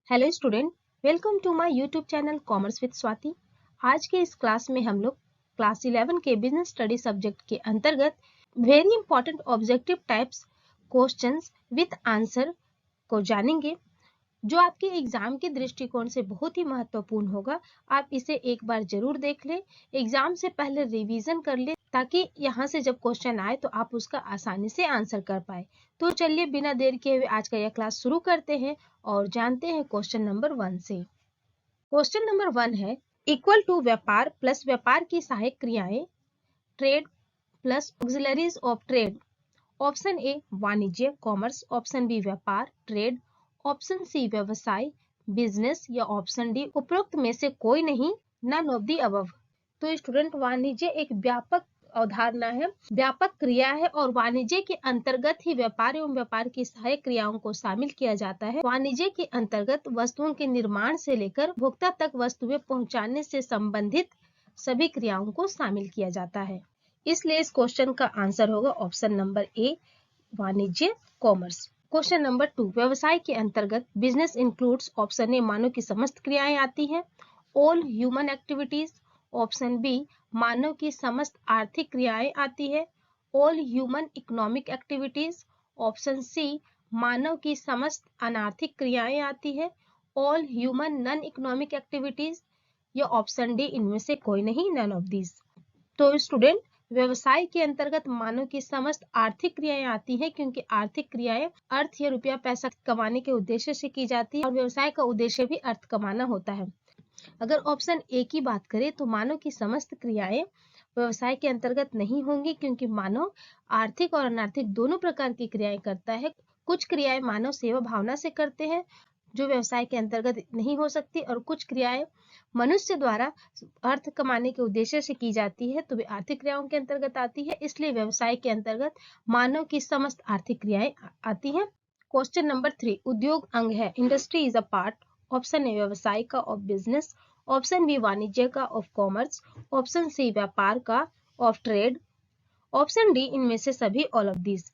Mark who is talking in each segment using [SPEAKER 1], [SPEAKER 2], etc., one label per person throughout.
[SPEAKER 1] Hello student, welcome to my YouTube channel commerce with Swati. आज के इस क्लास में हम लोग क्लास 11 के बिजनेस स्टडी सब्जेक्ट के अंतर्गत very important objective types questions with answer को जानेंगे, जो आपके एग्जाम के दृष्टिकोण से बहुत ही महत्वपूर्ण होगा। आप इसे एक बार जरूर देख लें, एग्जाम से पहले रिवीजन कर लें, ताकि यहाँ से जब क्वेश्चन आए तो आप उसका आसानी से आंसर कर पाए। तो चलिए बिना देर किए हुए आज का यह क्लास शुरू करते हैं और जानते हैं क्वेश्चन नंबर 1 से। क्वेश्चन नंबर 1 है, इक्वल टू व्यापार प्लस व्यापार की सहायक क्रियाएं, trade plus auxiliaries of trade. Option A वाणिज्य कॉमर्स, ऑप्शन बी व्यापार ट्रेड, ऑप्शन सी व्यवसाय बिजनेस, या ऑप्शन डी उपरोक्त में से कोई नहीं, नन ऑफ द अबव। तो स्टूडेंट, वाणिज्य एक व्यापक अवधारणा है, व्यापक क्रिया है, और वाणिज्य के अंतर्गत ही व्यापार एवं व्यापार की सहायक क्रियाओं को शामिल किया जाता है। वाणिज्य के अंतर्गत वस्तुओं के निर्माण से लेकर भोक्ता तक वस्तुएं पहुंचाने से संबंधित सभी क्रियाओं को शामिल किया जाता है। इसलिए इस क्वेश्चन का आंसर होगा ऑप्शन नंबर ए, वाणिज्य कॉमर्स। क्वेश्चन नंबर 2, व्यवसाय के अंतर्गत बिजनेस इंक्लूड्स, ऑप्शन ए मानव की समस्त क्रियाएं आती हैं, all human activities, option B मानव की समस्त आर्थिक क्रियाएं आती है, all human economic activities, option C मानव की समस्त अनार्थिक क्रियाएं आती है, all human non economic activities, या ऑप्शन डी इनमें से कोई नहीं, नन ऑफ दीज। तो स्टूडेंट, व्यवसाय के अंतर्गत मानव की समस्त आर्थिक क्रियाएं आती हैं, क्योंकि आर्थिक क्रियाएं अर्थ या रुपया पैसा कमाने के उद्देश्य से की जाती है, और व्यवसाय का उद्देश्य भी अर्थ कमाना होता है। अगर ऑप्शन ए की बात करें तो मानव की समस्त क्रियाएं व्यवसाय के अंतर्गत नहीं होंगी, क्योंकि मानव आर्थिक और अनार्थिक दोनों प्रकार की क्रियाएं करता है। कुछ क्रियाएं मानव सेवा भावना से करते हैं, जो व्यवसाय के अंतर्गत नहीं हो सकती, और कुछ क्रियाएं मनुष्य द्वारा अर्थ कमाने के उद्देश्य से की जाती है, तो वे आर्थिक क्रियाओं के अंतर्गत आती है। इसलिए व्यवसाय के अंतर्गत मानव की समस्त आर्थिक क्रियाएं आती हैं। क्वेश्चन नंबर 3, उद्योग अंग है, industry is a part, option A व्यवसाय का ऑफ बिजनेस, ऑप्शन बी वाणिज्य का ऑफ कॉमर्स, ऑप्शन सी व्यापार का ऑफ ट्रेड, ऑप्शन डी इनमें से सभी ऑल ऑफ दिस।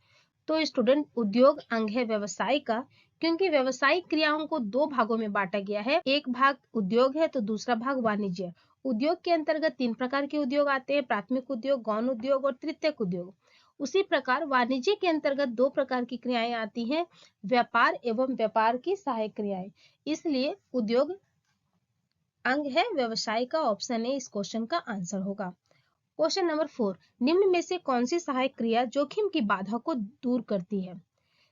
[SPEAKER 1] तो स्टूडेंट, उद्योग अंग है व्यवसाय का, क्योंकि व्यवसायिक क्रियाओं को दो भागों में बांटा गया है, एक भाग उद्योग है तो दूसरा भाग वाणिज्य। उद्योग के अंतर्गत 3 प्रकार के उद्योग आते हैं, प्राथमिक उद्योग, गौण उद्योग और तृतीयक उद्योग। उसी प्रकार वाणिज्य के अंतर्गत 2 प्रकार की क्रियाएं आती हैं, व्यापार एवं व्यापार की सहायक क्रियाएं। इसलिए उद्योग अंग है व्यवसाय का, ऑप्शन ए इस क्वेश्चन का आंसर होगा। क्वेश्चन नंबर 4, निम्न में से कौन सी सहायक क्रिया जोखिम की बाधा को दूर करती है?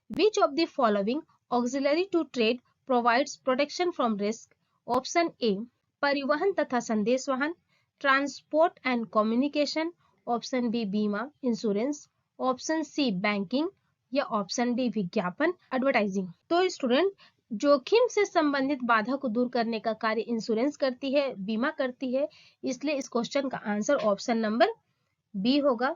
[SPEAKER 1] Which of the following auxiliary to trade provides protection from risk? Option A परिवहन तथा संदेश वाहन, transport and communication, option B बीमा इंश्योरेंस, ऑप्शन सी बैंकिंग, या ऑप्शन डी विज्ञापन एडवर्टाइजिंग। तो स्टूडेंट, जोखिम से संबंधित बाधा को दूर करने का कार्य इंश्योरेंस करती है, बीमा करती है, इसलिए इस क्वेश्चन का आंसर ऑप्शन नंबर बी होगा।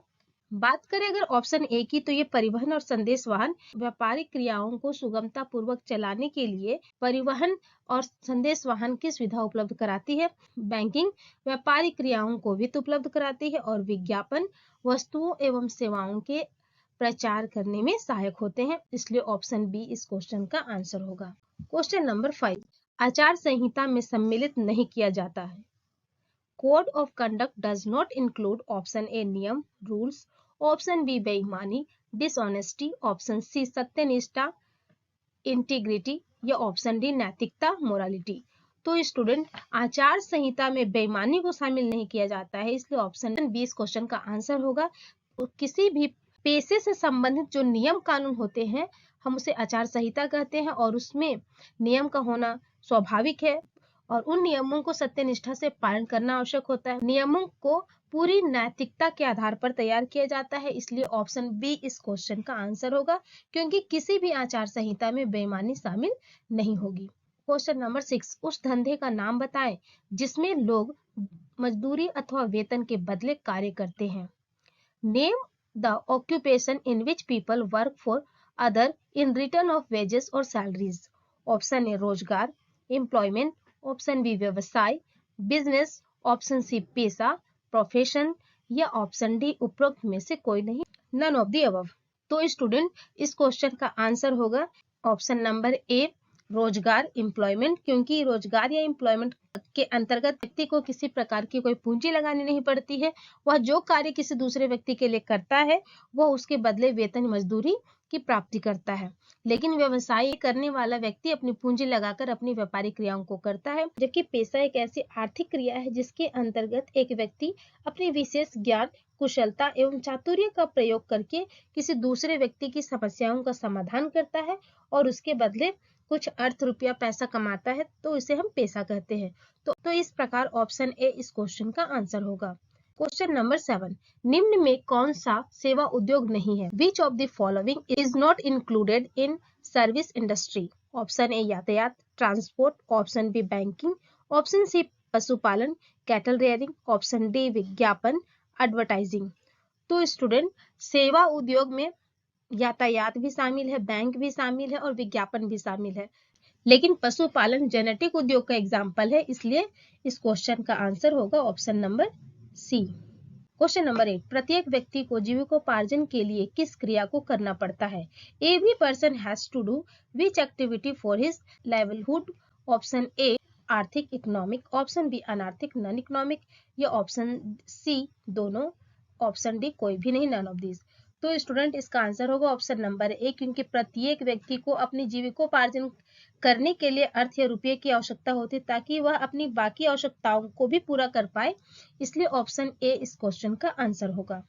[SPEAKER 1] बात करें अगर ऑप्शन ए की, तो ये परिवहन और संदेश वाहन व्यापारिक क्रियाओं को सुगमता पूर्वक चलाने के लिए परिवहन और संदेश वाहन की सुविधा उपलब्ध कराती है। बैंकिंग व्यापारिक क्रियाओं को वित्त उपलब्ध कराती है, और विज्ञापन वस्तुओं एवं सेवाओं के प्रचार करने में सहायक होते हैं, इसलिए ऑप्शन बी इस क्वेश्चन का आंसर होगा। क्वेश्चन नंबर 5, आचार संहिता में सम्मिलित नहीं किया जाता है। Code of conduct does not include, option A नियम रूल्स, ऑप्शन बी बेईमानी डिसऑनेस्टी, ऑप्शन सी सत्यनिष्ठा इंटीग्रिटी, या ऑप्शन डी नैतिकता मोरालिटी। तो स्टूडेंट, आचार संहिता में बेईमानी को शामिल नहीं किया जाता है, इसलिए ऑप्शन बी इस क्वेश्चन का आंसर होगा। तो किसी भी पेशे से संबंधित जो नियम कानून होते हैं, हम उसे आचार संहिता कहते हैं, और उसमें नियम का होना स्वाभाविक है, और उन नियमों को सत्यनिष्ठा से पालन करना आवश्यक होता है। नियमों को पूरी नैतिकता के आधार पर तैयार किया जाता है, इसलिए ऑप्शन बी इस क्वेश्चन का आंसर होगा, क्योंकि किसी भी आचार संहिता में बेईमानी शामिल नहीं होगी। क्वेश्चन नंबर 6, उस धंधे का नाम बताएं जिसमें लोग मजदूरी अथवा वेतन के बदले कार्य करते हैं। Name the occupation in which people work for other in return of wages और सैलरीज। ऑप्शन ए रोजगार एम्प्लॉयमेंट, ऑप्शन बी व्यवसाय बिजनेस, ऑप्शन सी पेशा प्रोफेशन, या ऑप्शन डी उपरोक्त में से कोई नहीं, नन ऑफ द अबव। तो स्टूडेंट, इस क्वेश्चन का आंसर होगा ऑप्शन नंबर ए रोजगार एम्प्लॉयमेंट, क्योंकि रोजगार या एम्प्लॉयमेंट के अंतर्गत व्यक्ति को किसी प्रकार की कोई पूंजी लगानी नहीं पड़ती है। वह जो कार्य किसी दूसरे व्यक्ति के लिए करता है वह उसके बदले वेतन मजदूरी की प्राप्ति करता है। लेकिन व्यवसाय करने वाला व्यक्ति अपनी पूंजी लगाकर अपनी व्यापारिक क्रियाओं को करता है, जबकि पेशा एक ऐसी आर्थिक क्रिया है जिसके अंतर्गत एक व्यक्ति अपनी विशेष ज्ञान, कुशलता एवं चातुर्य का प्रयोग करके किसी दूसरे व्यक्ति की समस्याओं का समाधान करता है और उसके बदले कुछ अर्थ रुपया पैसा कमाता है, तो इसे हम पेशा कहते हैं। तो इस प्रकार ऑप्शन ए इस क्वेश्चन का आंसर होगा। क्वेश्चन नंबर 7, निम्न में कौन सा सेवा उद्योग नहीं है? Which of the following is not included in service industry? Option A यातायात, transport, option B banking, option C पशुपालन, कैटल रेयरिंग, ऑप्शन डी विज्ञापन, एडवर्टाइजिंग। तो स्टूडेंट, सेवा उद्योग में यातायात भी शामिल है, बैंक भी शामिल है और विज्ञापन भी शामिल है, लेकिन पशुपालन जेनेटिक उद्योग का एग्जाम्पल है, इसलिए इस क्वेश्चन का आंसर होगा option number C. Question number 8, प्रत्येक व्यक्ति को जीविकोपार्जन के लिए किस क्रिया को करना पड़ता है? Every person has to do which activity for his livelihood? Option A आर्थिक इकोनॉमिक, ऑप्शन बी अनार्थिक नॉन इकोनॉमिक, या ऑप्शन सी दोनों, ऑप्शन डी कोई भी नहीं, नन ऑफ दिस। तो स्टूडेंट, इसका आंसर होगा ऑप्शन नंबर ए, क्योंकि प्रत्येक व्यक्ति को अपनी जीविकोपार्जन करने के लिए अर्थ या रुपये की आवश्यकता होती है ताकि वह अपनी बाकी आवश्यकताओं को भी पूरा कर पाए, इसलिए ऑप्शन ए इस क्वेश्चन का आंसर होगा।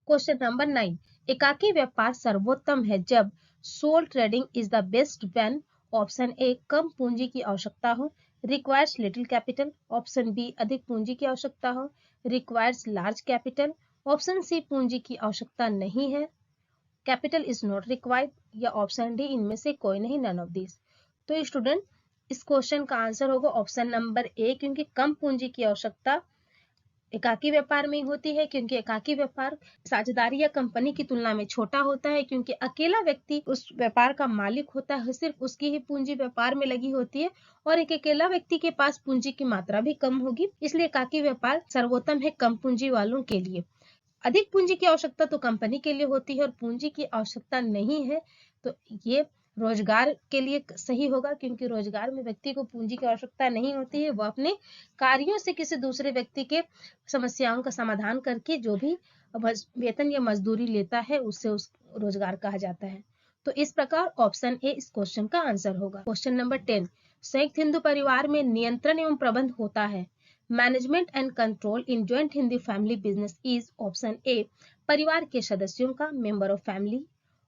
[SPEAKER 1] क्वेश्चन नंबर 9, एकाकी व्यापार सर्वोत्तम है जब sole trading is the best when? Option A कम पूंजी की आवश्यकता हो, requires little capital, option B अधिक पूंजी की आवश्यकता हो, requires large capital, option C पूंजी की आवश्यकता नहीं है, कैपिटल इज नॉट रिक्वायर्ड, या ऑप्शन डी इनमें से कोई नहीं, नन ऑफ दिस। तो स्टूडेंट, इस क्वेश्चन का आंसर होगा ऑप्शन नंबर ए, क्योंकि कम पूंजी की आवश्यकता एकाकी व्यापार में होती है, क्योंकि एकाकी व्यापार साझेदारी या कंपनी की तुलना में छोटा होता है, क्योंकि अकेला व्यक्ति उस व्यापार का मालिक होता है, सिर्फ उसकी ही पूंजी व्यापार में लगी होती है और एक अकेला व्यक्ति के पास पूंजी की मात्रा भी कम होगी, इसलिए एकाकी व्यापार सर्वोत्तम है कम पूंजी वालों के लिए। अधिक पूंजी की आवश्यकता तो कंपनी के लिए होती है और पूंजी की आवश्यकता नहीं है, तो ये रोजगार के लिए सही होगा, क्योंकि रोजगार में व्यक्ति को पूंजी की आवश्यकता नहीं होती है, वह अपने कार्यों से किसी दूसरे व्यक्ति के समस्याओं का समाधान करके जो भी वेतन या मजदूरी लेता है उससे उस रोजगार कहा जाता है। तो इस प्रकार ऑप्शन ए इस क्वेश्चन का आंसर होगा। क्वेश्चन नंबर 10, संयुक्त हिंदू परिवार में नियंत्रण एवं प्रबंध होता है। Management and control in joint Hindu family business is? Option A परिवार के सदस्यों का, member of family,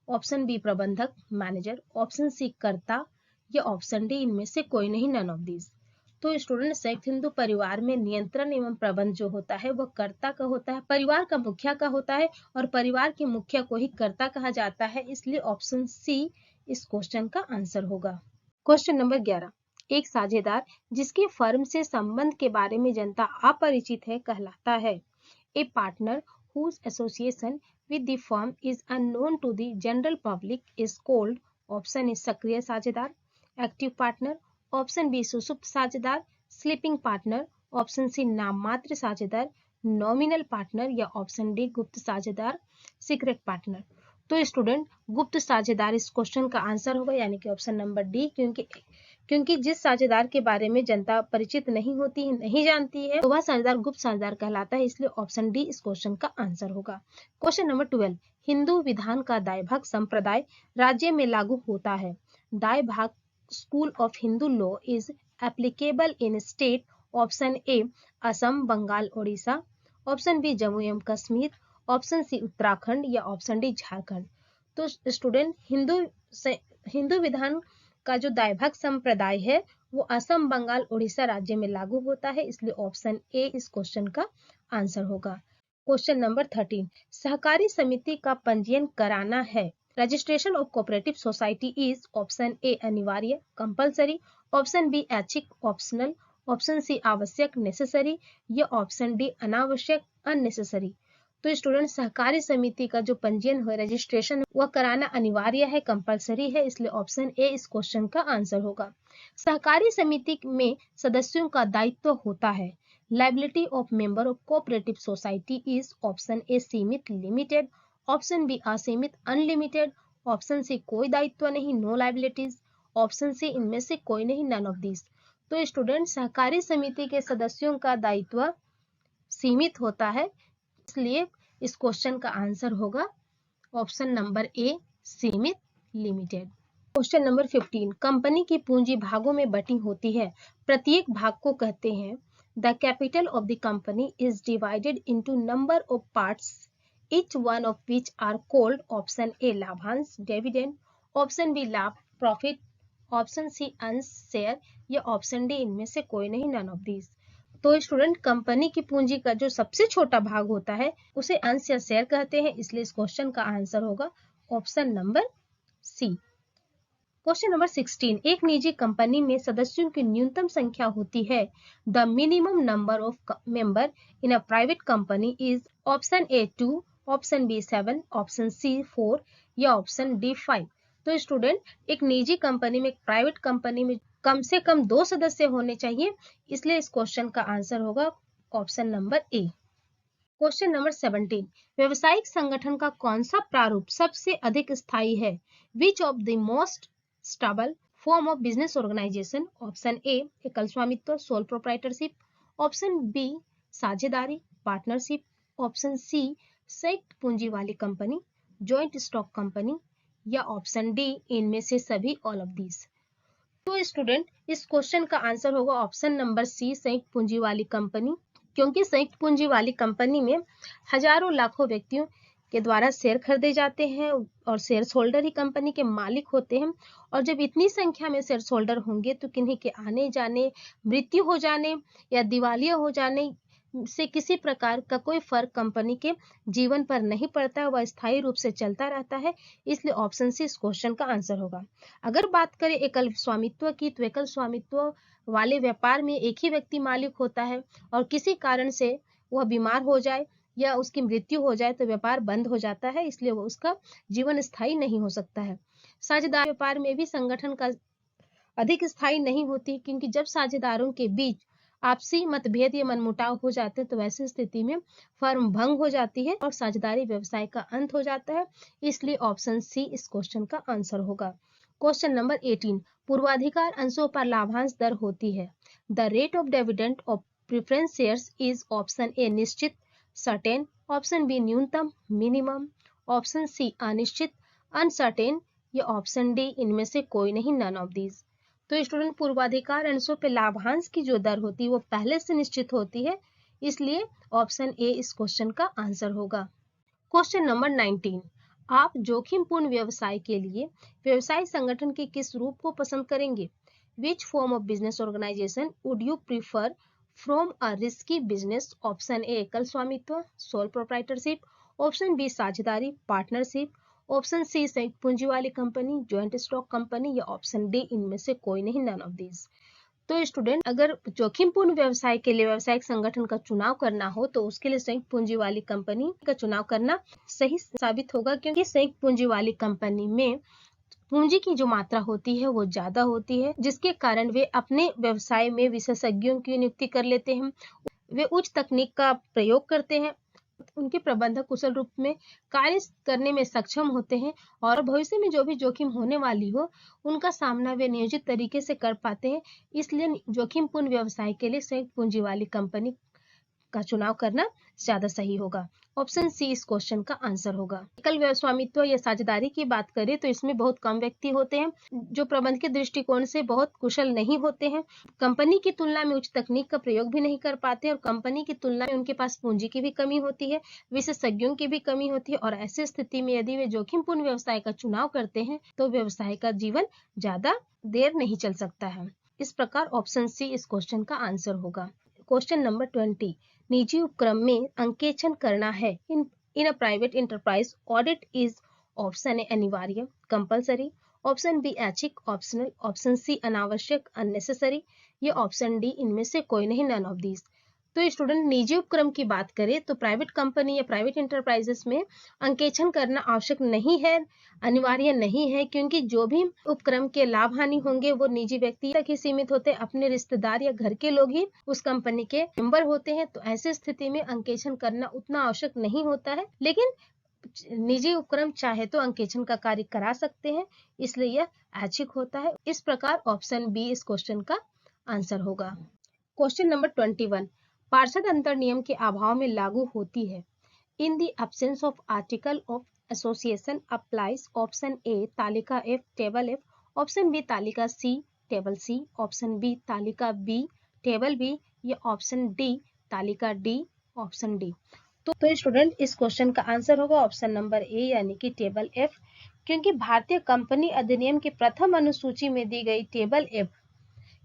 [SPEAKER 1] option B प्रबंधक मैनेजर, ऑप्शन सी कर्ता, या ऑप्शन डी इनमें से कोई नहीं, नन ऑफ दिस। तो स्टूडेंट, संयुक्त हिंदू परिवार में नियंत्रण एवं प्रबंध जो होता है वह कर्ता का होता है, परिवार का मुखिया का होता है और परिवार के मुखिया को ही कर्ता कहा जाता है, इसलिए ऑप्शन सी इस क्वेश्चन का आंसर होगा। क्वेश्चन नंबर 11, एक साझेदार जिसके फर्म से संबंध के बारे में जनता अपरिचित है कहलाता है। ए partner whose association with the firm is unknown to the general public is called? Option A सक्रिय साझेदार, एक्टिव पार्टनर, ऑप्शन बी सुषुप्त साझेदार, स्लीपिंग पार्टनर, ऑप्शन सी नाममात्र साझेदार, नॉमिनल पार्टनर, या ऑप्शन डी गुप्त साझेदार, सीक्रेट पार्टनर। तो स्टूडेंट, गुप्त साझेदार इस क्वेश्चन का आंसर होगा, यानी कि ऑप्शन नंबर डी, क्योंकि जिस साझेदार के बारे में जनता परिचित नहीं होती है, नहीं जानती है, तो वह साझेदार गुप्त साझेदार कहलाता है, इसलिए ऑप्शन डी इस क्वेश्चन का आंसर होगा। क्वेश्चन नंबर 12, हिंदू विधान का दाय भाग संप्रदाय राज्य में लागू होता है। Dayabhaga school of Hindu law is applicable in state? Option A Assam, Bengal, Odisha, option B Jammu एवं कश्मीर, ऑप्शन सी उत्तराखंड, या ऑप्शन डी झारखंड। तो स्टूडेंट, हिंदू विधान का जो दायभाग संप्रदाय है वो असम, बंगाल, उड़ीसा राज्य में लागू होता है, इसलिए ऑप्शन ए इस क्वेश्चन का आंसर होगा। क्वेश्चन नंबर 13, सहकारी समिति का पंजीयन कराना है। Registration of cooperative society is? Option A अनिवार्य कंपलसरी, ऑप्शन बी ऐच्छिक ऑप्शनल, ऑप्शन सी आवश्यक नेसेसरी, या ऑप्शन डी अनावश्यक अननेसेसरी। तो स्टूडेंट, सहकारी समिति का जो पंजीयन है, रजिस्ट्रेशन, वह कराना अनिवार्य है, कंपलसरी है, इसलिए ऑप्शन ए इस क्वेश्चन का आंसर होगा। सहकारी समिति में सदस्यों का दायित्व होता है। Liability of member of cooperative society is? Option ए सीमित लिमिटेड, ऑप्शन बी असीमित अनलिमिटेड, ऑप्शन सी कोई दायित्व नहीं नो लायबिलिटीज, ऑप्शन सी इनमें से कोई नहीं, नन ऑफ दिस। तो स्टूडेंट सहकारी समिति के सदस्यों का दायित्व सीमित होता है, इसलिए इस क्वेश्चन का आंसर होगा ऑप्शन नंबर ए, सीमित, लिमिटेड। क्वेश्चन नंबर 15, कंपनी की पूंजी भागों में बटी होती है, प्रत्येक भाग को कहते हैं। The capital of the company is divided into number of parts, each one of which are called option A लाभांश, डिविडेंड, ऑप्शन बी लाभ, प्रॉफिट, ऑप्शन सी अंश, शेयर, या ऑप्शन डी इनमें से कोई नहीं, नन ऑफ दिस। तो student company की पूंजी का जो सबसे छोटा भाग होता है उसे अंश या शेयर कहते हैं, इसलिए इस क्वेश्चन का आंसर होगा option number C. Question number 16, एक निजी कंपनी में सदस्यों की न्यूनतम संख्या होती है। The minimum number of member in a private company is option A 2, option B 7, option C 4, या ऑप्शन डी 5। तो स्टूडेंट एक निजी कंपनी में, एक प्राइवेट कंपनी में कम से कम 2 सदस्य होने चाहिए, इसलिए इस क्वेश्चन का आंसर होगा ऑप्शन नंबर ए। क्वेश्चन नंबर 17, व्यवसायिक संगठन का कौन सा प्रारूप सबसे अधिक स्थायी है? Which of the most stable form of business organisation? Option A एकल स्वामित्व, सोल प्रोप्राइटरशिप, ऑप्शन बी साझेदारी, पार्टनरशिप, ऑप्शन सी संयुक्त पूंजी वाली कंपनी, जॉइंट स्टॉक कंपनी, या ऑप्शन डी इनमें से सभी, ऑल ऑफ दिस। तो स्टूडेंट इस क्वेश्चन का आंसर होगा ऑप्शन नंबर सी, संयुक्त पूंजी वाली कंपनी, क्योंकि संयुक्त पूंजी वाली कंपनी में हजारों लाखों व्यक्तियों के द्वारा शेयर खरीदे जाते हैं और शेयर होल्डर ही कंपनी के मालिक होते हैं। और जब इतनी संख्या में शेयर होल्डर होंगे तो किन्हीं के आने जाने, मृत्यु हो जाने या दिवालिया हो जाने से किसी प्रकार का कोई फर्क कंपनी के जीवन पर नहीं पड़ता है, वह स्थायी रूप से चलता रहता है, इसलिए ऑप्शन सी इस क्वेश्चन का आंसर होगा। अगर बात करें एकल स्वामित्व की, तो एकल स्वामित्व वाले व्यापार में एक ही व्यक्ति मालिक होता है और किसी कारण से वह बीमार हो जाए या उसकी मृत्यु हो जाए तो व्यापार बंद हो जाता है, इसलिए वो उसका जीवन स्थायी नहीं हो सकता है। साझेदार व्यापार में भी संगठन का अधिक स्थायी नहीं होती, क्योंकि जब साझेदारों के बीच आपसी मतभेद या मनमुटाव हो जाते हैं तो वैसी स्थिति में फर्म भंग हो जाती है और साझेदारी व्यवसाय का अंत हो जाता है, इसलिए ऑप्शन सी इस क्वेश्चन का आंसर होगा। क्वेश्चन नंबर 18, पूर्वाधिकार अंशों पर लाभांश दर होती है। The rate of dividend of preference shares is option ए निश्चित, सर्टेन, ऑप्शन बी न्यूनतम, मिनिमम, ऑप्शन सी अनिश्चित, अनसर्टेन, या ऑप्शन डी इनमें से कोई नहीं, नन ऑफ दीज। तो स्टूडेंट पूर्वाधिकार अंशों पे लाभांश की जो दर होती है वो पहले से निश्चित होती है, इसलिए ऑप्शन ए इस क्वेश्चन का आंसर होगा। क्वेश्चन नंबर 19, आप जोखिमपूर्ण व्यवसाय के लिए व्यवसाय संगठन के किस रूप को पसंद करेंगे? Which form of business organisation would you prefer from a risky business? Option A एकल स्वामित्व, सोल प्रोप्राइटरशिप, ऑप्शन बी साझेदारी, पार्टनरशिप, ऑप्शन सी संयुक्त पूंजी वाली कंपनी, जॉइंट स्टॉक कंपनी, या ऑप्शन डी इनमें से कोई नहीं, नन ऑफ दिस। तो स्टूडेंट अगर जोखिमपूर्ण व्यवसाय के लिए व्यवसायिक संगठन का चुनाव करना हो तो उसके लिए संयुक्त पूंजी वाली कंपनी का चुनाव करना सही साबित होगा, क्योंकि संयुक्त पूंजी वाली कंपनी में पूंजी की जो मात्रा होती है वो ज्यादा होती है, जिसके कारण वे अपने व्यवसाय में विशेषज्ञों की नियुक्ति कर लेते हैं, वे उच्च तकनीक का प्रयोग करते हैं, उनके प्रबंधक कुशल रूप में कार्य करने में सक्षम होते हैं और भविष्य में जो भी जोखिम होने वाली हो उनका सामना वे नियोजित तरीके से कर पाते हैं, इसलिए जोखिमपूर्ण व्यवसाय के लिए संयुक्त पूंजी वाली कंपनी का चुनाव करना ज्यादा सही होगा। ऑप्शन सी इस क्वेश्चन का आंसर होगा। एकल स्वामित्व या साझेदारी की बात करें तो इसमें बहुत कम व्यक्ति होते हैं जो प्रबंध के दृष्टिकोण से बहुत कुशल नहीं होते हैं, कंपनी की तुलना में उच्च तकनीक का प्रयोग भी नहीं कर पाते और कंपनी की तुलना में उनके पास पूंजी की भी कमी होती है, विशेषज्ञों की भी कमी होती है, और ऐसी स्थिति में यदि वे जोखिमपूर्ण व्यवसाय का चुनाव करते हैं तो व्यवसाय का जीवन ज्यादा देर नहीं चल सकता है। इस प्रकार ऑप्शन सी इस क्वेश्चन का आंसर होगा। क्वेश्चन नंबर 20, निजी उपक्रम में अंकेक्षण करना है in a private enterprise, audit is option A अनिवार्य, कंपलसरी, ऑप्शन बी ऐच्छिक, ऑप्शनल, ऑप्शन सी अनावश्यक, अननेसेसरी, या ऑप्शन डी इनमें से कोई नहीं, नन ऑफ दीज। तो स्टूडेंट निजी उपक्रम की बात करें तो प्राइवेट कंपनी या प्राइवेट एंटरप्राइजेस में अंकेक्षण करना आवश्यक नहीं है, अनिवार्य नहीं है, क्योंकि जो भी उपक्रम के लाभ हानि होंगे वो निजी व्यक्ति तक ही सीमित होते हैं, अपने रिश्तेदार या घर के लोग ही उस कंपनी के मेंबर होते हैं, तो ऐसी स्थिति में अंकेक्षण करना उतना आवश्यक नहीं होता है। लेकिन निजी उपक्रम चाहे तो अंकेक्षण का कार्य करा सकते हैं, इसलिए यह ऐच्छिक होता है। इस प्रकार ऑप्शन बी इस क्वेश्चन का आंसर होगा। क्वेश्चन नंबर 21, पार्षद अंतर नियम के अभाव में लागू होती है। In the absence of article of association applies option A तालिका F table F, option B तालिका C table C, option B तालिका बी टेबल बी, या ऑप्शन डी तालिका डी ऑप्शन डी। तो स्टूडेंट इस क्वेश्चन का आंसर होगा option number A यानी कि टेबल एफ, क्योंकि भारतीय कंपनी अधिनियम की प्रथम अनुसूची में दी गई टेबल एफ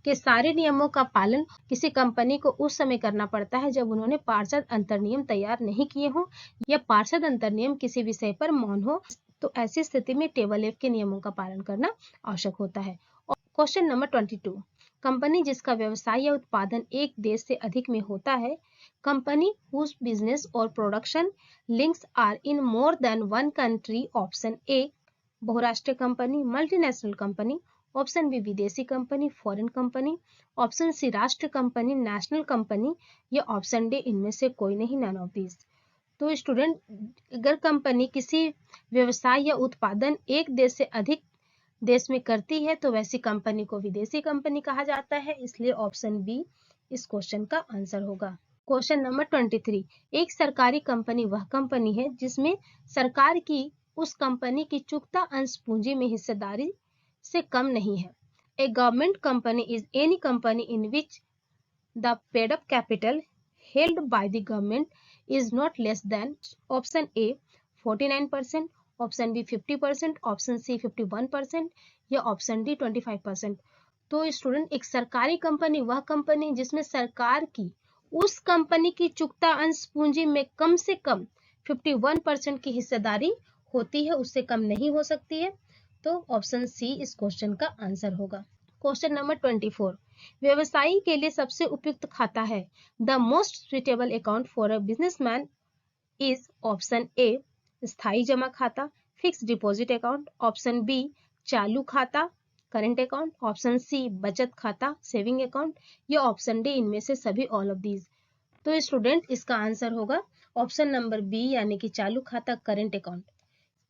[SPEAKER 1] के सारे नियमों का पालन किसी कंपनी को उस समय करना पड़ता है जब उन्होंने पार्षद अंतर नियम तैयार नहीं किए हों या पार्षद अंतर नियम किसी विषय पर मौन हो, तो ऐसी स्थिति में टेबल एफ के नियमों का पालन करना आवश्यक होता है। क्वेश्चन नंबर 22, कंपनी जिसका व्यवसाय या उत्पादन एक देश से अधिक में होता है, कंपनी whose business और production links are in more than one country, option A बहुराष्ट्रीय company multinational company, option B विदेशी company foreign company, option C राष्ट्र कंपनी नेशनल कंपनी, या ऑप्शन डी इनमें से कोई नहीं, नन ऑफ दीज। तो स्टूडेंट अगर कंपनी किसी व्यवसाय या उत्पादन एक देश से अधिक देश में करती है तो वैसी कंपनी को विदेशी कंपनी कहा जाता है, इसलिए ऑप्शन बी इस क्वेश्चन का आंसर होगा। क्वेश्चन नंबर 23, एक सरकारी कंपनी वह कंपनी है जिसमें सरकार की उस कंपनी की चुकता अंश पूंजी में हिस्सेदारी से कम नहीं है। A government company is any company in which the paid up capital held by the government is not less than, option A 49%, option B 50%, option C 51%, या ऑप्शन डी 25%। तो स्टूडेंट एक सरकारी कंपनी वह कंपनी जिसमें सरकार की उस company की चुकता अंश पूंजी में कम से कम 51% की हिस्सेदारी होती है, उससे कम नहीं हो सकती है। तो ऑप्शन सी इस क्वेश्चन का आंसर होगा। क्वेश्चन नंबर 24, व्यवसायी के लिए सबसे उपयुक्त खाता है। The most suitable account for a businessman is, option A स्थायी जमा खाता fix deposit account, option B चालू खाता करंट अकाउंट, ऑप्शन सी बचत खाता सेविंग अकाउंट, या ऑप्शन डी इनमें से सभी ऑल ऑफ दीज। तो स्टूडेंट इसका आंसर होगा ऑप्शन नंबर बी यानी कि चालू खाता करंट अकाउंट।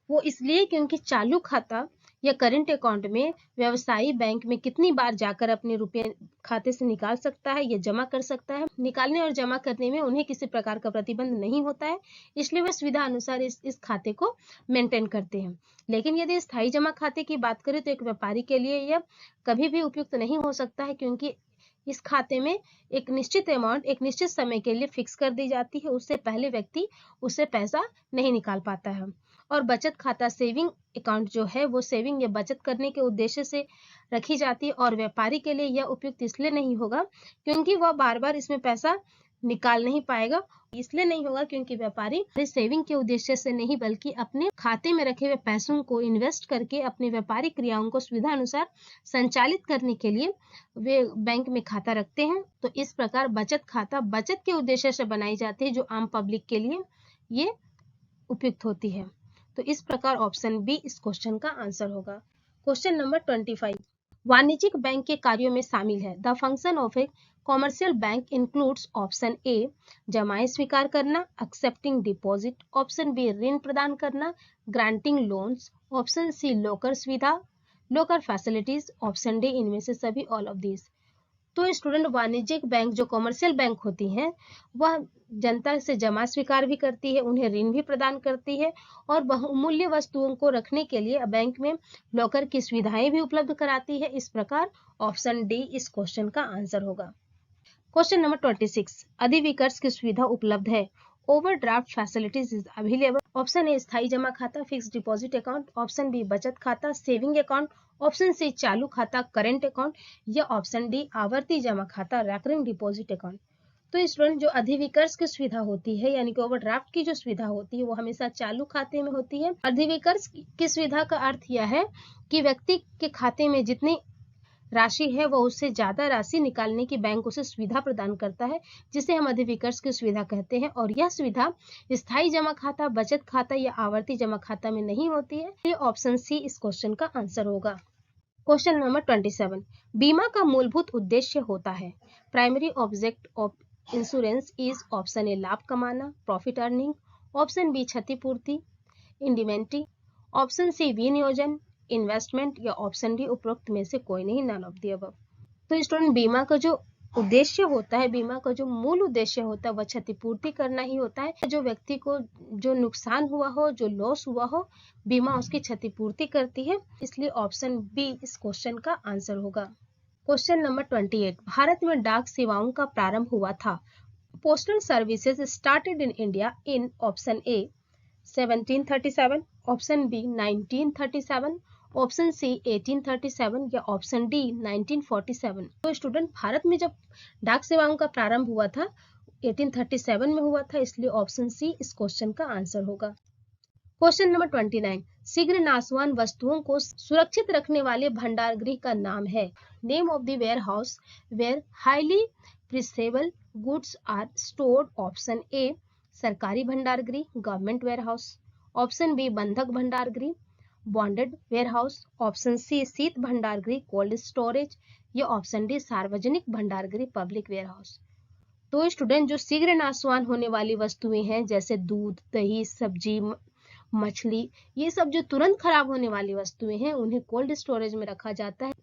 [SPEAKER 1] वो इसलिए क्योंकि चालू खाता या करंट अकाउंट में व्यवसायी बैंक में कितनी बार जाकर अपने रुपए खाते से निकाल सकता है या जमा कर सकता है। निकालने और जमा करने में उन्हें किसी प्रकार का प्रतिबंध नहीं होता है, इसलिए वह सुविधा अनुसार इस खाते को मेंटेन करते हैं। लेकिन यदि स्थायी जमा खाते की बात करें तो एक व्यापारी के लिए यह कभी भी उपयुक्त नहीं हो सकता है, क्योंकि इस खाते में एक निश्चित अमाउंट एक निश्चित समय के लिए फिक्स कर दी जाती है, उससे पहले व्यक्ति उससे पैसा नहीं निकाल पाता है। और बचत खाता सेविंग अकाउंट जो है वो सेविंग या बचत करने के उद्देश्य से रखी जाती है, और व्यापारी के लिए यह उपयुक्त इसलिए नहीं होगा क्योंकि वह बार बार इसमें पैसा निकाल नहीं पाएगा। इसलिए नहीं होगा क्योंकि व्यापारी सेविंग के उद्देश्य से नहीं बल्कि अपने खाते में रखे हुए पैसों को इन्वेस्ट करके अपनी व्यापारिक क्रियाओं को सुविधा अनुसार संचालित करने के लिए वे बैंक में खाता रखते हैं। तो इस प्रकार बचत खाता बचत के उद्देश्य से बनाई जाती है, जो आम पब्लिक के लिए ये उपयुक्त होती है। तो इस प्रकार ऑप्शन बी इस क्वेश्चन का आंसर होगा। क्वेश्चन नंबर 25, वाणिज्यिक बैंक के कार्यों में शामिल है। The function of a commercial bank includes, option A जमाएं स्वीकार करना एक्सेप्टिंग डिपॉजिट, ऑप्शन बी ऋण प्रदान करना granting loans, option C locker सुविधा लोकर फैसिलिटीज, ऑप्शन डी इनमें से सभी ऑल ऑफ दीज। तो स्टूडेंट वाणिज्यिक बैंक जो कॉमर्शियल बैंक होती हैं वह जनता से जमा स्वीकार भी करती है, उन्हें ऋण भी प्रदान करती है और बहुमूल्य वस्तुओं को रखने के लिए बैंक में लॉकर की सुविधाएं भी उपलब्ध कराती है। इस प्रकार ऑप्शन डी इस क्वेश्चन का आंसर होगा। क्वेश्चन नंबर 26, अधिविकर्ष की सुविधा उपलब्ध है। Overdraft facilities is available, option A स्थायी जमा खाता fix deposit account, option B बचत खाता सेविंग अकाउंट, ऑप्शन सी चालू खाता करंट अकाउंट, या ऑप्शन डी आवर्ती जमा खाता रैकरिंग डिपॉजिट अकाउंट। तो स्टूडेंट जो अधिविकर्ष की सुविधा होती है यानी कि ओवरड्राफ्ट की जो सुविधा होती है वो हमेशा चालू खाते में होती है। अधिविकर्ष की सुविधा का अर्थ यह है कि व्यक्ति के खाते में जितनी राशि है वो उससे ज्यादा राशि निकालने की बैंक उसे सुविधा प्रदान करता है, जिसे हम अधिविकर्ष की सुविधा कहते हैं। और यह सुविधा स्थायी जमा खाता बचत खाता या आवर्ती जमा खाता में नहीं होती है। ये ऑप्शन सी इस क्वेश्चन का आंसर होगा। क्वेश्चन नंबर 27, बीमा का मूलभूत उद्देश्य होता है। Primary object of insurance is, option ए लाभ कमाना प्रॉफिट अर्निंग, ऑप्शन बी क्षतिपूर्ति, इंडिमेंट्री, ऑप्शन सी विनियोजन, इन्वेस्टमेंट या ऑप्शन डी उपरोक्त में से कोई नहीं, नन ऑफ द अबव। तो स्टूडेंट बीमा का जो उद्देश्य होता है, बीमा का जो मूल उद्देश्य होता है वह क्षतिपूर्ति करना ही होता है। जो व्यक्ति को जो नुकसान हुआ हो, जो लॉस हुआ हो, बीमा उसकी क्षतिपूर्ति करती है, इसलिए ऑप्शन बी इस क्वेश्चन का आंसर होगा। क्वेश्चन नंबर 28, भारत में डाक सेवाओं का प्रारंभ हुआ था। Postal services started in India in option A 1737, option B 1937, option C 1837 या ऑप्शन डी 1947। तो स्टूडेंट भारत में जब डाक सेवाओं का प्रारंभ हुआ था 1837 में हुआ था, इसलिए ऑप्शन सी इस क्वेश्चन का आंसर होगा। क्वेश्चन नंबर 29, शीघ्र नाशवान वस्तुओं को सुरक्षित रखने वाले भंडार गृह का नाम है। Name of the warehouse where highly perishable goods are stored. Option A सरकारी भंडार गृह, government warehouse, option B बंधक भंडार गृह, bonded warehouse, option C शीत भंडार गृह, कोल्ड स्टोरेज या ऑप्शन डी सार्वजनिक भंडार गृह, पब्लिक वेयर हाउस। तो स्टूडेंट जो शीघ्र नाशवान होने वाली वस्तुएं हैं जैसे दूध, दही, सब्जी, मछली, ये सब जो तुरंत खराब होने वाली वस्तुएं हैं उन्हें कोल्ड स्टोरेज में रखा जाता है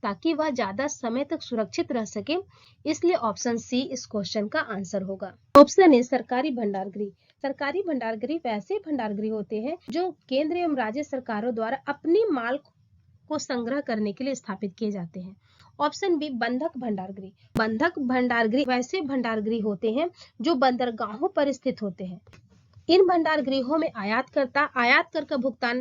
[SPEAKER 1] ताकि वह ज्यादा समय तक सुरक्षित रह सके, इसलिए ऑप्शन सी इस क्वेश्चन का आंसर होगा। ऑप्शन ए सरकारी भंडार गृह। सरकारी भंडार गृह वैसे भंडार गृह होते हैं जो केंद्र एवं राज्य सरकारों द्वारा अपने माल को संग्रह करने के लिए स्थापित किए जाते हैं। ऑप्शन बी बंधक भंडार गृह। बंधक भंडार गृह वैसे भंडार गृह होते हैं जो बंदरगाहों पर स्थित होते हैं। इन भंडार गृहों में आयातकर्ता आयात कर का भुगतान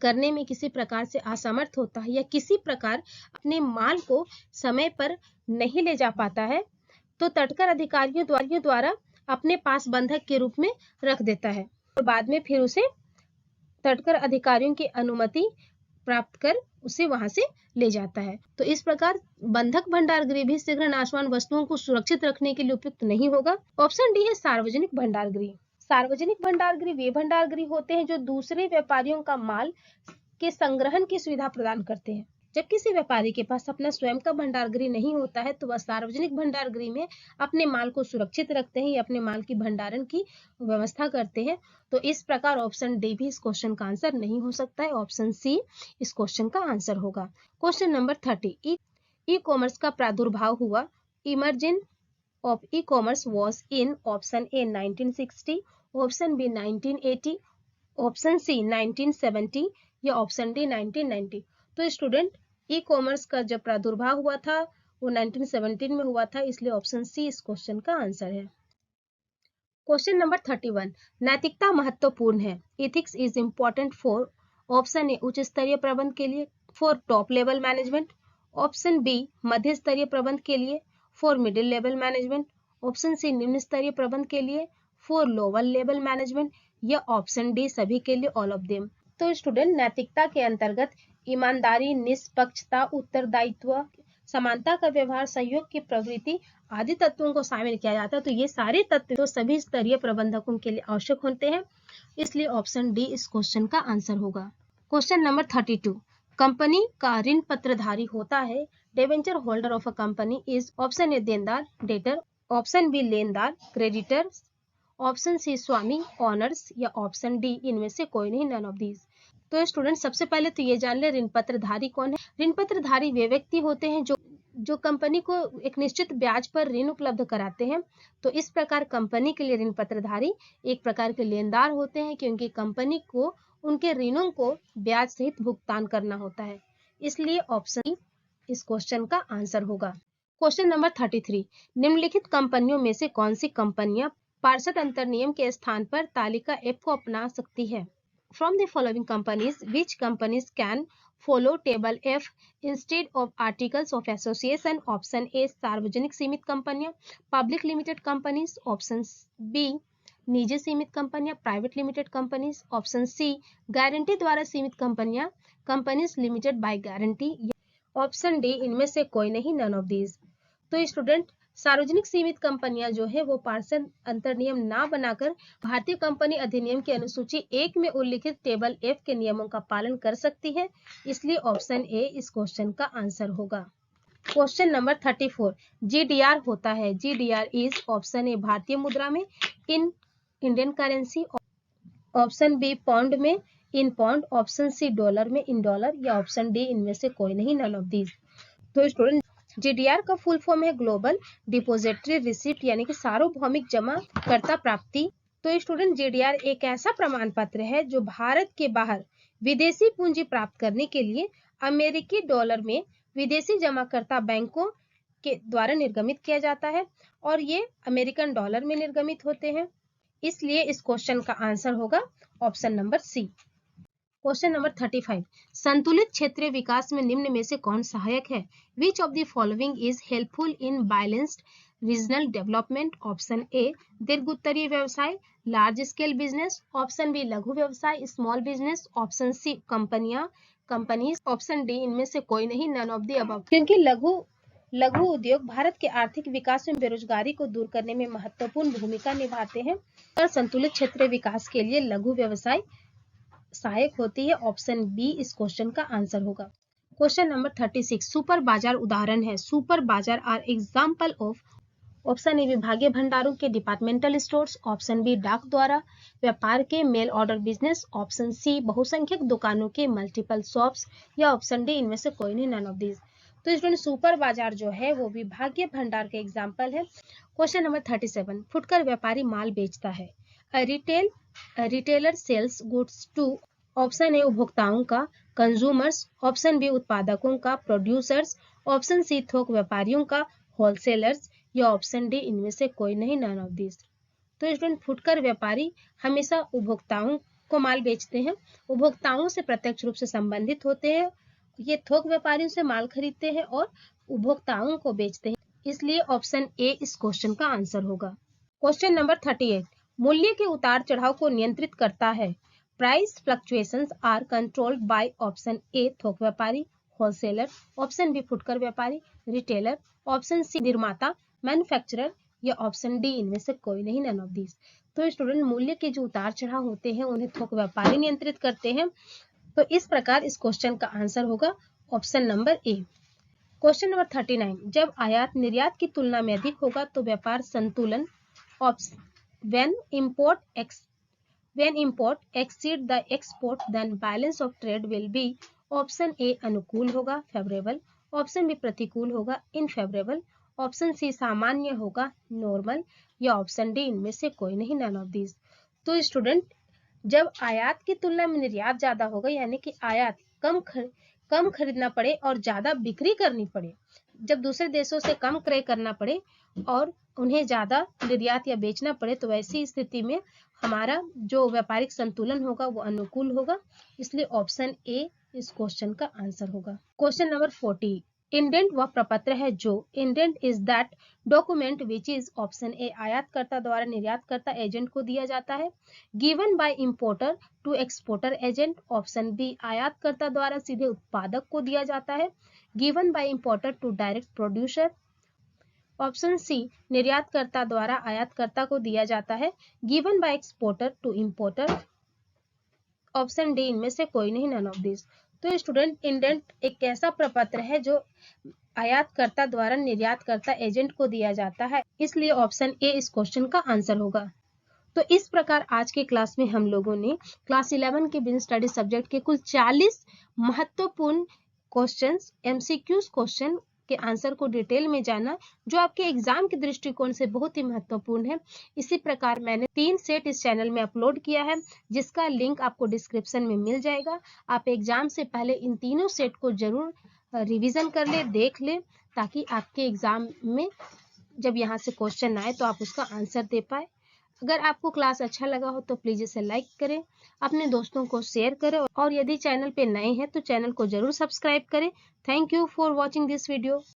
[SPEAKER 1] करने में किसी प्रकार से असमर्थ होता है या किसी प्रकार अपने माल को समय पर नहीं ले जा पाता है तो तटकर अधिकारियों द्वारा अपने पास बंधक के रूप में रख देता है और बाद में फिर उसे तटकर अधिकारियों की अनुमति प्राप्त कर उसे वहां से ले जाता है। तो इस प्रकार बंधक भंडार गृह भी शीघ्र नाशवान वस्तुओं को सुरक्षित रखने के लिए उपयुक्त नहीं होगा। ऑप्शन डी है सार्वजनिक भंडार गृह। सार्वजनिक भंडार गृह वे भंडार गृह होते हैं जो दूसरे व्यापारियों का माल के संग्रहण की सुविधा प्रदान करते हैं। जब किसी व्यापारी के पास अपना स्वयं का भंडार गृह नहीं होता है तो वह सार्वजनिक भंडार गृह में अपने माल को सुरक्षित रखते हैं या अपने माल की भंडारण की व्यवस्था करते हैं। तो इस प्रकार ऑप्शन डी भी इस क्वेश्चन का आंसर नहीं हो सकता है, ऑप्शन सी इस क्वेश्चन का आंसर होगा। क्वेश्चन नंबर 30, ई कॉमर्स का प्रादुर्भाव हुआ। Emergence of e commerce was in option A 1960, option B 1980, option C 1970 या ऑप्शन डी 1990। तो स्टूडेंट ई कॉमर्स का जब प्रादुर्भाव हुआ था वो 1917 में हुआ था, इसलिए ऑप्शन सी इस क्वेश्चन का आंसर है। क्वेश्चन नंबर 31, नैतिकता महत्वपूर्ण है। Ethics is important for. Option A उच्च स्तरीय प्रबंध के लिए, for top level management, option B मध्य स्तरीय प्रबंध के लिए, for middle level management, option C निम्न स्तरीय प्रबंध के लिए, फॉर लोअर लेवल मैनेजमेंट या ऑप्शन डी सभी के लिए, ऑल ऑफ देम। तो स्टूडेंट नैतिकता के अंतर्गत ईमानदारी, निष्पक्षता, उत्तरदायित्व, समानता का व्यवहार, सहयोग की प्रवृत्ति आदि तत्वों को शामिल किया जाता है। तो ये सारे तत्व तो सभी स्तरीय प्रबंधकों के लिए आवश्यक होते हैं, इसलिए ऑप्शन डी इस क्वेश्चन का आंसर होगा। क्वेश्चन नंबर 32, कंपनी का ऋण पत्रधारी होता है। Debenture holder of a company is option ए देनदार, डेटर, ऑप्शन बी लेनदार, क्रेडिटर, ऑप्शन सी स्वामी, ऑनर्स या ऑप्शन डी इनमें से कोई नहीं, नन ऑफ दीज। तो स्टूडेंट सबसे पहले तो ये जान ले ऋण पत्रधारी कौन है। ऋण पत्रधारी वे व्यक्ति होते हैं जो कंपनी को एक निश्चित ब्याज पर ऋण उपलब्ध कराते हैं। तो इस प्रकार कंपनी के लिए ऋण पत्रधारी एक प्रकार के लेनदार होते हैं क्योंकि कंपनी को उनके ऋणों को ब्याज सहित भुगतान करना होता है, इसलिए ऑप्शन इस क्वेश्चन का आंसर होगा। क्वेश्चन नंबर 33, निम्नलिखित कंपनियों में से कौन सी कंपनियां पार्षद अंतर्नियम के स्थान पर तालिका F को अपना सकती है। From the following companies, which companies can follow table F instead of articles of association? Option A सार्वजनिक सीमित कंपनियां, public limited companies, option B निजी सीमित कंपनियां, private limited companies, option C guarantee द्वारा सीमित कंपनियां, companies limited by guarantee, option D इनमें से कोई नहीं, नन ऑफ दीज। तो स्टूडेंट सार्वजनिक सीमित कंपनियां जो है वो पार्षद अंतर्नियम ना बनाकर भारतीय कंपनी अधिनियम की अनुसूची 1 में उल्लिखित टेबल F के नियमों का पालन कर सकती है, इसलिए ऑप्शन ए इस क्वेश्चन का आंसर होगा। क्वेश्चन नंबर 34, GDR होता है। GDR इज ऑप्शन ए भारतीय मुद्रा में, in Indian currency, option B pound में, in pound, option C dollar में, इन डॉलर, या ऑप्शन डी इनमें से कोई नहीं, नन ऑफ दीज। तो स्टूडेंट जीडीआर का फुल फॉर्म है ग्लोबल डिपोजिटरी रिसिप्ट, यानी कि सार्वभौमिक जमाकर्ता प्राप्ति। तो स्टूडेंट जीडीआर एक ऐसा प्रमाण पत्र है जो भारत के बाहर विदेशी पूंजी प्राप्त करने के लिए अमेरिकी डॉलर में विदेशी जमाकर्ता बैंकों के द्वारा निर्गमित किया जाता है, और ये अमेरिकन डॉलर में निर्गमित होते हैं। इसलिए इस क्वेश्चन का आंसर होगा option number C. Question number 35, संतुलित क्षेत्रीय विकास में निम्न में से कौन सहायक है? Which of the following is helpful in balanced regional development? Option A दीर्घ उत्तरीय व्यवसाय, large scale business, option B लघु व्यवसाय small business, option C companies, option D इनमें से कोई नहीं, नन ऑफ द अबव। क्योंकि लघु उद्योग भारत के आर्थिक विकास में बेरोजगारी को दूर करने में महत्वपूर्ण भूमिका निभाते हैं, और संतुलित क्षेत्रीय विकास के लिए लघु व्यवसाय सहायक होती है। ऑप्शन बी इस क्वेश्चन का आंसर होगा। क्वेश्चन नंबर 36, सुपर बाजार उदाहरण है। Super bazaar are example of, option A विभागीय भंडारों के डिपार्टमेंटल स्टोर्स, ऑप्शन बी डाक द्वारा व्यापार के mail order business, option C बहुसंख्यक दुकानों के मल्टीपल शॉप्स, या ऑप्शन डी इनमें से कोई नहीं, नन ऑफ दीज। तो स्टूडेंट सुपर बाजार जो है वो विभागीय भंडार के एग्जाम्पल है। क्वेश्चन नंबर 37, फुटकर व्यापारी माल बेचता है। Retailer sells goods to, option A उपभोक्ताओं का, कंज्यूमर्स, ऑप्शन बी उत्पादकों का, प्रोड्यूसर्स, ऑप्शन सी थोक व्यापारियों का, होलसेलर्स, या ऑप्शन डी इनमें से कोई नहीं, नन ऑफ दिस। तो स्टूडेंट फुटकर व्यापारी हमेशा उपभोक्ताओं को माल बेचते हैं, उपभोक्ताओं से प्रत्यक्ष रूप से संबंधित होते हैं। ये थोक व्यापारियों से माल खरीदते हैं और उपभोक्ताओं को बेचते हैं, इसलिए ऑप्शन ए इस क्वेश्चन का आंसर होगा। क्वेश्चन नंबर 38, मूल्य के उतार चढ़ाव को नियंत्रित करता है। Price fluctuations are controlled by, option A थोक व्यापारी, होलसेलर, ऑप्शन बी फुटकर व्यापारी, रिटेलर, ऑप्शन सी निर्माता मैन्युफैक्चरर, या ऑप्शन डी इनमें से कोई नहीं, नन ऑफ दिस। तो स्टूडेंट मूल्य के जो उतार चढ़ाव होते हैं उन्हें थोक व्यापारी नियंत्रित करते हैं। तो इस प्रकार इस क्वेश्चन का आंसर होगा ऑप्शन नंबर ए। क्वेश्चन नंबर 39, जब आयात निर्यात की तुलना में अधिक होगा तो व्यापार संतुलन, when import exceed the export then balance of trade will be, option A अनुकूल होगा फेवरेबल, ऑप्शन बी प्रतिकूल होगा इनफेवरेबल, ऑप्शन सी सामान्य होगा नॉर्मल, या ऑप्शन डी इनमें से कोई नहीं, नन ऑफ दिस। तो स्टूडेंट जब आयात की तुलना में निर्यात ज्यादा होगा, यानी कि आयात कम खरीदना पड़े और ज्यादा बिक्री करनी पड़े, जब दूसरे देशों से कम क्रय करना पड़े और उन्हें ज्यादा निर्यात या बेचना पड़े, तो वैसी स्थिति में हमारा जो व्यापारिक संतुलन होगा वो अनुकूल होगा, इसलिए ऑप्शन ए इस क्वेश्चन का आंसर होगा। क्वेश्चन नंबर 40, इंडेंट वह प्रपत्र है जो, indent is that document which is, option A आयातकर्ता द्वारा निर्यातकर्ता एजेंट को दिया जाता है, given by importer to exporter agent, option B आयातकर्ता द्वारा सीधे उत्पादक को दिया जाता है, given by importer to direct producer, option C निर्यातकर्ता द्वारा आयातकर्ता को दिया जाता है, given by exporter to importer, option D इनमें से कोई नहीं, नन ऑफ दिस। तो स्टूडेंट इंडेंट एक ऐसा प्रपत्र है जो आयातकर्ता द्वारा निर्यातकर्ता एजेंट को दिया जाता है, इसलिए ऑप्शन ए इस क्वेश्चन का आंसर होगा। तो इस प्रकार आज के क्लास में हम लोगों ने क्लास 11 के बिजनेस स्टडी सब्जेक्ट के कुल 40 महत्वपूर्ण क्वेश्चंस, एमसीक्यूज क्वेश्चन के आंसर को डिटेल में जाना, जो आपके एग्जाम के दृष्टिकोण से बहुत ही महत्वपूर्ण है। इसी प्रकार मैंने 3 सेट इस चैनल में अपलोड किया है, जिसका लिंक आपको डिस्क्रिप्शन में मिल जाएगा। आप एग्जाम से पहले इन तीनों सेट को जरूर रिवीजन कर ले, देख ले, ताकि आपके एग्जाम में जब यहाँ से क्वेश्चन आए तो आप उसका आंसर दे पाए। अगर आपको क्लास अच्छा लगा हो तो प्लीज इसे लाइक करें, अपने दोस्तों को शेयर करें, और यदि चैनल पे नए हैं तो चैनल को जरूर सब्सक्राइब करें। Thank you for watching this video.